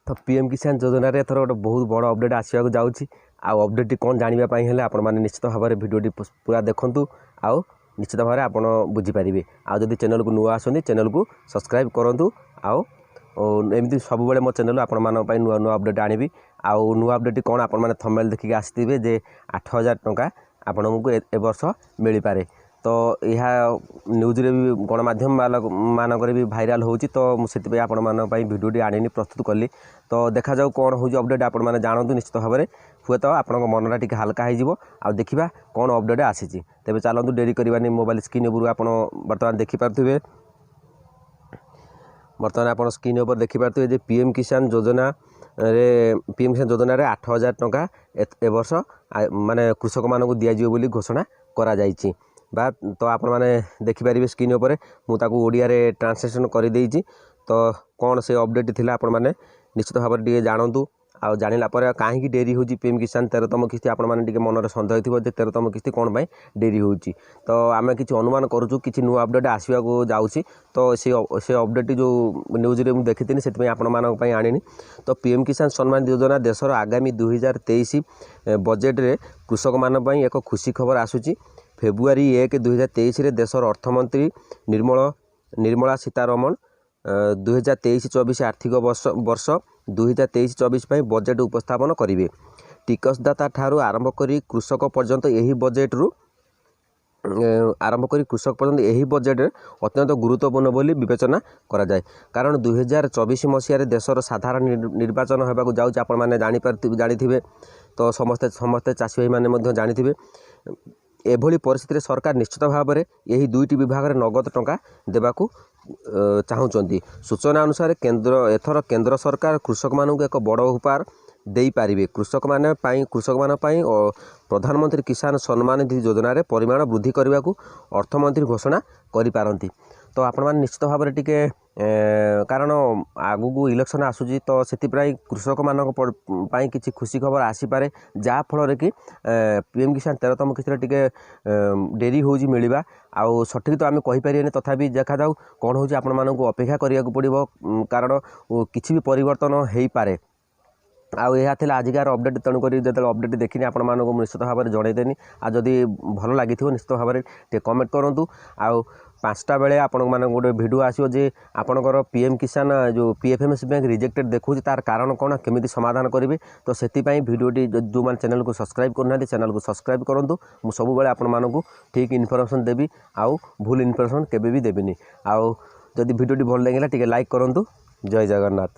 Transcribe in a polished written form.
तो पीएम किसान योजना रे एथर गोटे बहुत बड़ अपडेट आसवाक जाऊँगी आउ अपडेट कौन जानापी हेल्ले आपण निश्चित भाव में भिडियो पूरा देखूँ आउ निश्चित भाव में आप बुझीपारे आउ जब चैनल को नुआ आसती चैनल को सब्सक्राइब करूँ आउ एमती सब मो चैनल आपण नुआ नुआ अपडेट आनी आउ नुआ अपडेट कौन आप थंबनेल देखिए आसते जे 8000 टंका आपण को ए वर्ष मिल पारे। तो यह न्यूज रे भी गणमाध्यम मानक भी भाइराल होची तो मुझे आपण भिडियो आनी प्रस्तुत कली। तो देखा जाऊ कौन हो अपडेट आपण मैंने जानतु निश्चित भाव में हुए तो आपण मनटा टी हल्का हो देखा कौन अपडेट आसी तेज चलतु डेरी करवानी मोबाइल स्क्रीन उपरू आप बर्तमान देखिपे बर्तमान आप स्क्रीन पर देखिपे पीएम किसान योजना पीएम किसान योजना 8000 टंका ए वर्ष माने कृषक मानक दिज्व बोली घोषणा करा जायछि बा तो आप देखिपारे स्क्रीन पर मुझे ओडिया ट्रांसलेसन कर देइछि। तो कौन से अपडेट थिला आपण मैंने निश्चित भाव में जानतु आ जानिला पर कहीं डेरी होची पीएम किसान 13तम किस्ती आपण मैंने मन सन्देह थी 13तम किस्ती कौन पाई डेरी होची। तो आम कि अनुमान करूँ कि नुआ अपडेट आसवाक जाऊँगी तो से अपडेट जो न्यूज रे मुझे देखी से आपण आनी। तो पीएम किसान सम्मान योजना देशर आगामी 2023 बजेट रे कृषक मान पई एक खुशी खबर आसूची। फेब्रुआरी 1 2023 रे देशर अर्थमंत्री निर्मला सीतारमण 2023-24 आर्थिक वर्ष 2023-24 बजेट उपस्थापन करेंगे। टिकसदाता ठारू आरंभ करी कृषक पर्यंत यही बजेट रु आरंभ करी कृषक पर्यंत यही बजेट अत्यंत गुरुत्वपूर्ण बोली विवेचना करा जाए। कारण 2024 मसीह देशर साधारण निर्वाचन होगा जाऊँ आपण मैंने जानी तो समस्ते समस्ते चाषी भाई मैंने जानी एभली परिस्थिति सरकार निश्चित भाव में यही दुईटी विभाग में नगद टंका देवाकू चाहूँगी। सूचना अनुसार एथर केंद्र सरकार कृषक मानक एक बड़ उपहार दे पारिबे। कृषक मान प्रधानमंत्री किसान सम्मान निधि योजना रे परिमाण वृद्धि करने को अर्थमंत्री घोषणा करिपारंती। तो आपण मैंने निश्चित भाव में टिके कारण आगु को इलेक्शन आसूची तो से कृषक मान किसी खुशी खबर आसीपे जहाँ फल कि पीएम किसान 13तम किस्ती टिके डेरी हो मिलवा आउ सठिक तो आम कहीपर तथापि देखा जाऊ कौन हो आपण मानक अपेक्षा करिया पड़ो कारण किसी भी परिवर्तन हो पारे। आउ यह था आजिकार अपडेट तेणुक जो अपडेट देखनी आपण मानक निश्चित भाव में जनईदेनी आ जदि भल लगी निश्चित भाव में कमेंट करूँ। आउ 5टा बेले आपण मानक गोटे भिडियो आसो जे आपणकर पीएम किसान जो पीएफएमएस बैंक रिजेक्टेड देखुची तार कारण कौन केमी समाधान करेंगे। तो से भिडियोटी जो मैंने चैनल को सब्सक्राइब करना चैनल को सब्सक्राइब करूँ। मुझे सब आपण मानक ठीक इनफर्मेशन देवी आउ भूल इनफर्मेशन केबे भी देविनी। आउ जदि भिडियोटी भल लगे टिके लाइक करूँ। जय जगन्नाथ।